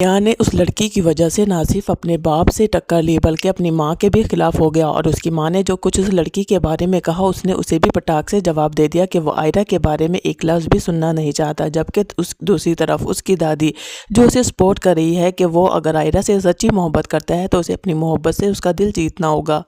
نے اس لڑکی کی وجہ سے نہ صرف اپنے باپ سے ٹکر لی بلکہ اپنی ماں کے بھی خلاف ہو گیا، اور اس کی ماں نے جو کچھ اس لڑکی کے بارے میں کہا اس نے اسے بھی پٹاخ سے جواب دے دیا کہ وہ آئرہ کے بارے میں ایک لفظ بھی سننا نہیں چاہتا، جبکہ دوسری طرف اس کی دادی جو اسے سپورٹ کر رہی ہے کہ وہ اگر آئرہ سے سچی محبت کرتا ہے تو اسے اپنی محبت سے اس کا دل جیتنا ہوگا۔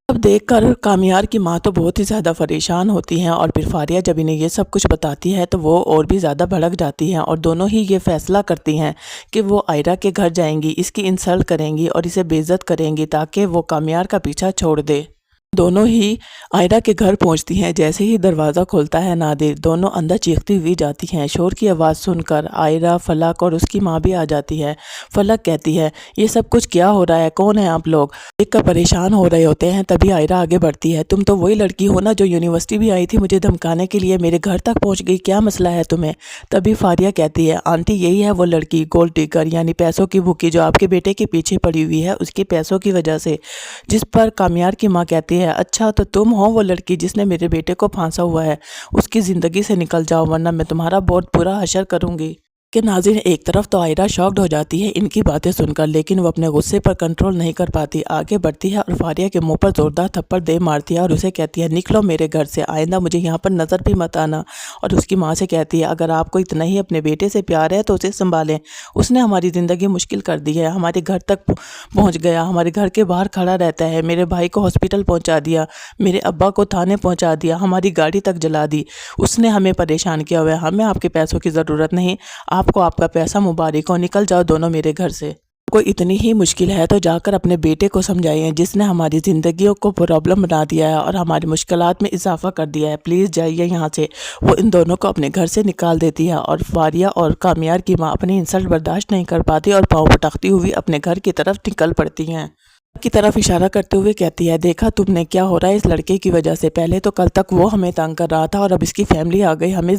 اب دیکھ کر کامیار کی ماں تو بہت ہی زیادہ پریشان ہوتی ہیں، اور پھر فاریہ جب انہیں یہ سب کچھ بتاتی ہے تو وہ اور بھی زیادہ بھڑک جاتی ہیں، اور دونوں ہی یہ فیصلہ کرتی ہیں کہ وہ آئرہ کے گھر جائیں گی، اس کی انسلٹ کریں گی اور اسے بے عزت کریں گی تاکہ وہ کامیار کا پیچھا چھوڑ دے۔ دونوں ہی آئرہ کے گھر پہنچتی ہیں، جیسے ہی دروازہ کھولتا ہے نادر دونوں اندر چیختی ہوئی جاتی ہیں۔ شور کی آواز سن کر آئرہ، فلک اور اس کی ماں بھی آ جاتی ہے۔ فلک کہتی ہے یہ سب کچھ کیا ہو رہا ہے، کون ہیں آپ لوگ؟ دیکھ کر پریشان ہو رہے ہوتے ہیں، تبھی آئرہ آگے بڑھتی ہے، تم تو وہی لڑکی ہو نا جو یونیورسٹی بھی آئی تھی مجھے دھمکانے کے لیے، میرے گھر تک پہنچ گئی، کیا مسئلہ ہے تمہیں؟ تبھی فاریہ کہتی ہے آنٹی یہی ہے وہ لڑکی گولڈ ڈگر یعنی پیسوں کی بھوکی جو آپ کے بیٹے کے پیچھے پڑی ہوئی ہے اس کے پیسوں کی وجہ سے۔ جس پر کامیار کی ماں کہتی ہے اچھا تو تم ہو وہ لڑکی جس نے میرے بیٹے کو پھانسا ہوا ہے، اس کی زندگی سے نکل جاؤ ورنہ میں تمہارا بہت برا حشر کروں گی۔ کہ ناظرین ایک طرف تو آئرہ شاکڈ ہو جاتی ہے ان کی باتیں سن کر، لیکن وہ اپنے غصے پر کنٹرول نہیں کر پاتی، آگے بڑھتی ہے اور فاریہ کے منہ پر زوردار تھپڑ دے مارتی ہے اور اسے کہتی ہے نکلو میرے گھر سے، آئندہ مجھے یہاں پر نظر بھی مت آنا۔ اور اس کی ماں سے کہتی ہے اگر آپ کو اتنا ہی اپنے بیٹے سے پیار ہے تو اسے سنبھالیں، اس نے ہماری زندگی مشکل کر دی ہے، ہمارے گھر تک پہنچ گیا، ہمارے گھر کے باہر کھڑا رہتا ہے، میرے بھائی کو ہاسپٹل پہنچا دیا، میرے ابا کو تھانے پہنچا دیا، ہماری گاڑی تک جلا دی، اس نے ہمیں پریشان کیا ہوا ہے، ہمیں آپ کے پیسوں کی ضرورت نہیں، آپ کو آپ کا پیسہ مبارک ہو، نکل جاؤ دونوں میرے گھر سے۔ کوئی اتنی ہی مشکل ہے تو جا کر اپنے بیٹے کو سمجھائیے جس نے ہماری زندگیوں کو پرابلم بنا دیا ہے اور ہماری مشکلات میں اضافہ کر دیا ہے، پلیز جائیے یہاں سے۔ وہ ان دونوں کو اپنے گھر سے نکال دیتی ہے اور فاریہ اور کامیار کی ماں اپنی انسلٹ برداشت نہیں کر پاتی اور پاؤں پٹکتی ہوئی اپنے گھر کی طرف نکل پڑتی ہیں۔ کی طرف اشارہ کرتے ہوئے کہتی ہے دیکھا تم نے کیا ہو رہا ہے اس لڑکے کی وجہ سے، پہلے تو کل تک وہ ہمیں تنگ کر رہا تھا اور اب اس کی فیملی آ گئی ہمیں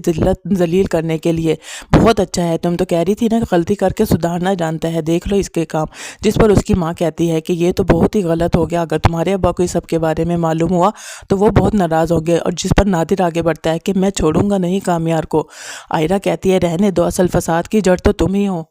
ذلیل کرنے کے لیے، بہت اچھا ہے، تم تو کہہ رہی تھی نا غلطی کر کے سدھارنا جانتا ہے، دیکھ لو اس کے کام۔ جس پر اس کی ماں کہتی ہے کہ یہ تو بہت ہی غلط ہو گیا، اگر تمہارے ابا کو اس سب کے بارے میں معلوم ہوا تو وہ بہت ناراض ہو گئے، اور جس پر نادر آگے بڑھتا ہے کہ میں چھوڑوں گا نہیں کامیار کو۔ آئرہ کہتی ہے رہنے دو، اصل فساد کی جڑ تو تم ہی ہو،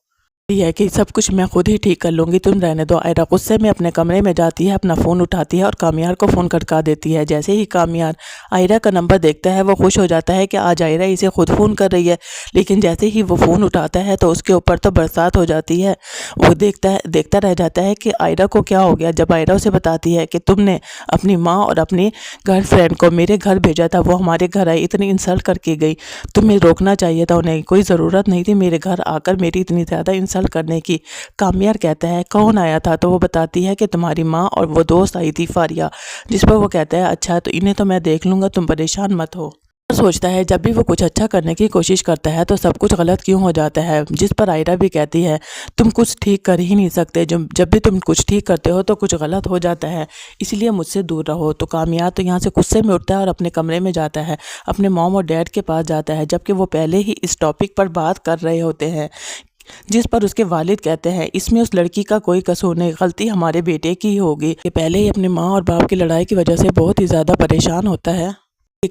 یہ ہے کہ سب کچھ میں خود ہی ٹھیک کر لوں گی، تم رہنے دو۔ آئرہ غصے میں اپنے کمرے میں جاتی ہے، اپنا فون اٹھاتی ہے اور کامیار کو فون کھٹکا دیتی ہے۔ جیسے ہی کامیار آئرہ کا نمبر دیکھتا ہے وہ خوش ہو جاتا ہے کہ آج آئرہ اسے خود فون کر رہی ہے، لیکن جیسے ہی وہ فون اٹھاتا ہے تو اس کے اوپر تو برسات ہو جاتی ہے، وہ دیکھتا رہ جاتا ہے کہ آئرہ کو کیا ہو گیا۔ جب آئرہ اسے بتاتی ہے کہ تم نے اپنی ماں اور اپنی گرل فرینڈ کو میرے گھر بھیجا تھا، وہ ہمارے گھر آئی، اتنی انسلٹ کر کے گئی، تمہیں روکنا چاہیے تھا انہیں، کوئی ضرورت نہیں تھی میرے گھر آ کر میری اتنی زیادہ انسلٹ کرنے کی۔ کامیار کہتا ہے کون آیا تھا؟ تو وہ بتاتی ہے کہ تمہاری ماں اور وہ دوست آئی تھی فاریہ، جس پر وہ کہتا ہے اچھا تو انہیں تو میں دیکھ لوں گا، تم پریشان مت ہو۔ سوچتا ہے جب بھی وہ کچھ اچھا کرنے کی کوشش کرتا ہے تو سب کچھ غلط کیوں ہو جاتا ہے، جس پر آئرہ بھی کہتی ہے تم کچھ ٹھیک کر ہی نہیں سکتے، جب بھی تم کچھ ٹھیک کرتے ہو تو کچھ غلط ہو جاتا ہے، اس لیے مجھ سے دور رہو۔ تو کامیار تو یہاں سے غصے میں اٹھتا ہے اور اپنے کمرے میں جاتا ہے، اپنے موم اور ڈیڈ کے پاس جاتا ہے، جبکہ وہ پہلے ہی اس ٹاپک پر بات کر رہے ہوتے ہیں، جس پر اس کے والد کہتے ہیں اس میں اس لڑکی کا کوئی قصور نہیں، غلطی ہمارے بیٹے کی ہوگی، کہ پہلے ہی اپنے ماں اور باپ کی لڑائی کی وجہ سے بہت ہی زیادہ پریشان ہوتا ہے۔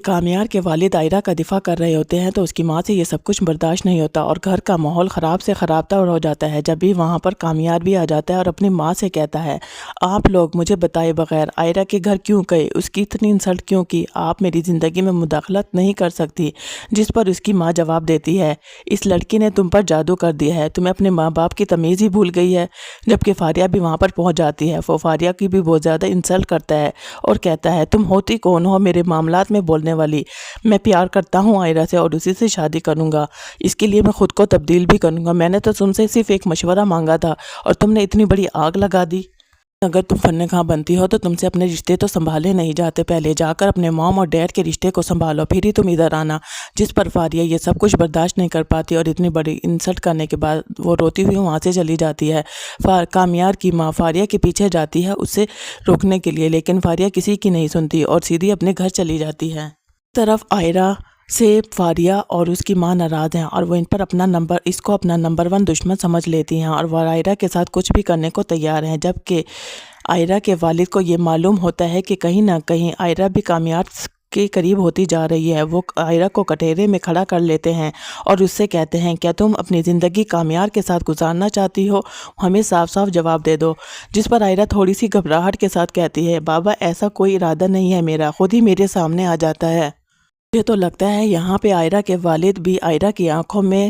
کامیار کے والد آئرہ کا دفاع کر رہے ہوتے ہیں تو اس کی ماں سے یہ سب کچھ برداشت نہیں ہوتا اور گھر کا ماحول خراب سے خراب تر ہو جاتا ہے۔ جب بھی وہاں پر کامیار بھی آ جاتا ہے اور اپنی ماں سے کہتا ہے آپ لوگ مجھے بتائے بغیر آئرہ کے گھر کیوں گئے، اس کی اتنی انسلٹ کیوں کی، آپ میری زندگی میں مداخلت نہیں کر سکتی۔ جس پر اس کی ماں جواب دیتی ہے اس لڑکی نے تم پر جادو کر دیا ہے، تمہیں اپنے ماں باپ کی تمیز ہی بھول گئی ہے۔ جبکہ فاریہ بھی وہاں پر پہنچ جاتی ہے، وہ فاریہ کی بھی بہت زیادہ انسلٹ کرتا ہے اور کہتا ہے تم ہوتی کون ہو میرے معاملات میں بولنے والی، میں پیار کرتا ہوں آئرہ سے اور اسی سے شادی کروں گا، اس کے لیے میں خود کو تبدیل بھی کروں گا، میں نے تو تم سے صرف ایک مشورہ مانگا تھا اور تم نے اتنی بڑی آگ لگا دی۔ اگر تم فن خواہ بنتی ہو تو تم سے اپنے رشتے تو سنبھالے نہیں جاتے، پہلے جا کر اپنے موم اور ڈیڈ کے رشتے کو سنبھالو پھر ہی تم ادھر آنا۔ جس پر فاریہ یہ سب کچھ برداشت نہیں کر پاتی اور اتنی بڑی انسلٹ کرنے کے بعد وہ روتی ہوئی وہاں سے چلی جاتی ہے۔ کامیار کی ماں فاریہ کے پیچھے جاتی ہے اسے روکنے کے لیے، لیکن فاریہ کسی کی نہیں سنتی اور سیدھی اپنے گھر چلی جاتی ہے۔ طرف آئرہ سے فاریہ اور اس کی ماں ناراض ہیں اور وہ ان پر اس کو اپنا نمبر 1 دشمن سمجھ لیتی ہیں اور وہ آئرہ کے ساتھ کچھ بھی کرنے کو تیار ہیں، جبکہ آئرہ کے والد کو یہ معلوم ہوتا ہے کہ کہیں نہ کہیں آئرہ بھی کامیار کے قریب ہوتی جا رہی ہے، وہ آئرہ کو کٹہرے میں کھڑا کر لیتے ہیں اور اس سے کہتے ہیں کیا تم اپنی زندگی کامیار کے ساتھ گزارنا چاہتی ہو؟ ہمیں صاف صاف جواب دے دو۔ جس پر آئرہ تھوڑی سی گھبراہٹ کے ساتھ کہتی ہے بابا ایسا کوئی ارادہ نہیں ہے میرا، خود ہی میرے سامنے آ جاتا ہے۔ مجھے تو لگتا ہے یہاں پہ آئرہ کے والد بھی آئرہ کی آنکھوں میں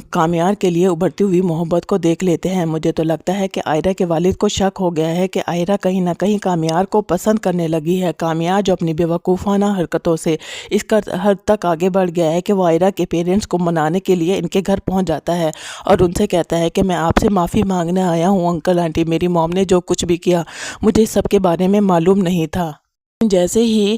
کامیار کے لیے ابھرتی ہوئی محبت کو دیکھ لیتے ہیں۔ مجھے تو لگتا ہے کہ آئرہ کے والد کو شک ہو گیا ہے کہ آئرہ کہیں نہ کہیں کامیار کو پسند کرنے لگی ہے۔ کامیار جو اپنی بیوقوفانہ حرکتوں سے اس کا حد تک آگے بڑھ گیا ہے کہ وہ آئرہ کے پیرنٹس کو منانے کے لیے ان کے گھر پہنچ جاتا ہے اور ان سے کہتا ہے کہ میں آپ سے معافی مانگنے آیا ہوں انکل آنٹی، میری موم نے جو کچھ بھی کیا مجھے اس سب کے بارے میں معلوم نہیں تھا۔ جیسے ہی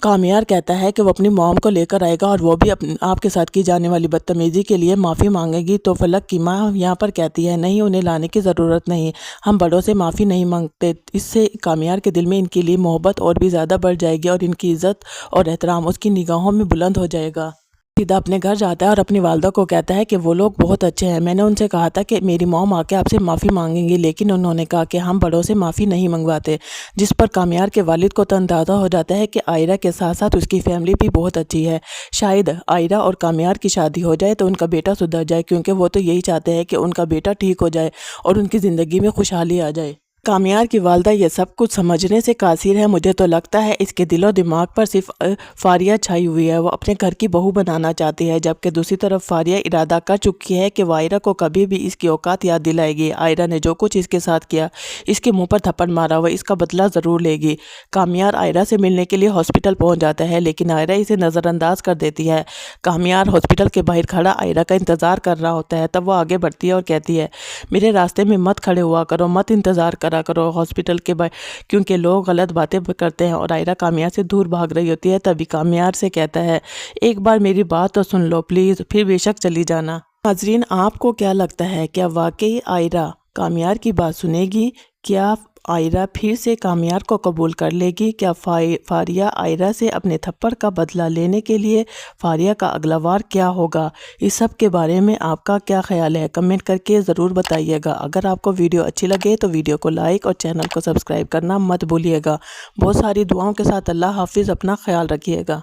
کامیار کہتا ہے کہ وہ اپنی موم کو لے کر آئے گا اور وہ بھی آپ کے ساتھ کی جانے والی بدتمیزی کے لیے معافی مانگے گی، تو فلک کی ماں یہاں پر کہتی ہے نہیں، انہیں لانے کی ضرورت نہیں، ہم بڑوں سے معافی نہیں مانگتے۔ اس سے کامیار کے دل میں ان کے لیے محبت اور بھی زیادہ بڑھ جائے گی اور ان کی عزت اور احترام اس کی نگاہوں میں بلند ہو جائے گا۔ سیدھا اپنے گھر جاتا ہے اور اپنی والدہ کو کہتا ہے کہ وہ لوگ بہت اچھے ہیں، میں نے ان سے کہا تھا کہ میری موم آ کے آپ سے معافی مانگیں گی، لیکن انہوں نے کہا کہ ہم بڑوں سے معافی نہیں منگواتے۔ جس پر کامیار کے والد کو تو اندازہ ہو جاتا ہے کہ آئرہ کے ساتھ ساتھ اس کی فیملی بھی بہت اچھی ہے، شاید آئرہ اور کامیار کی شادی ہو جائے تو ان کا بیٹا سدھر جائے، کیونکہ وہ تو یہی چاہتے ہیں کہ ان کا بیٹا ٹھیک ہو جائے اور ان کی زندگی میں خوشحالی آ جائے۔ کامیار کی والدہ یہ سب کچھ سمجھنے سے قاصر ہے۔ مجھے تو لگتا ہے اس کے دل و دماغ پر صرف فاریہ چھائی ہوئی ہے، وہ اپنے گھر کی بہو بنانا چاہتی ہے، جبکہ دوسری طرف فاریہ ارادہ کر چکی ہے کہ وہ آئرہ کو کبھی بھی اس کی اوقات یاد دلائے گی۔ آئرہ نے جو کچھ اس کے ساتھ کیا، اس کے منہ پر تھپڑ مارا، وہ اس کا بدلہ ضرور لے گی۔ کامیار آئرہ سے ملنے کے لیے ہاسپٹل پہنچ جاتا ہے، لیکن آئرہ اسے نظر انداز کر دیتی ہے۔ کامیار ہاسپٹل کے باہر کھڑا آئرہ کا انتظار کر رہا ہوتا ہے، تب وہ آگے بڑھتی ہے اور کہتی ہے میرے راستے میں مت کھڑے ہوا کرو، مت انتظار کرو ہاسپٹل کے باہر، کیونکہ لوگ غلط باتیں کرتے ہیں۔ اور آئرہ کامیار سے دور بھاگ رہی ہوتی ہے، تبھی کامیار سے کہتا ہے ایک بار میری بات تو سن لو پلیز، پھر بے شک چلی جانا۔ ناظرین، آپ کو کیا لگتا ہے، کیا واقعی آئرہ کامیار کی بات سنے گی؟ کیا آئرہ پھر سے کامیار کو قبول کر لے گی؟ کیا فاریہ آئرہ سے اپنے تھپڑ کا بدلہ لینے کے لیے فاریہ کا اگلا وار کیا ہوگا؟ اس سب کے بارے میں آپ کا کیا خیال ہے؟ کمنٹ کر کے ضرور بتائیے گا۔ اگر آپ کو ویڈیو اچھی لگے تو ویڈیو کو لائک اور چینل کو سبسکرائب کرنا مت بھولیے گا۔ بہت ساری دعاؤں کے ساتھ اللہ حافظ، اپنا خیال رکھیے گا۔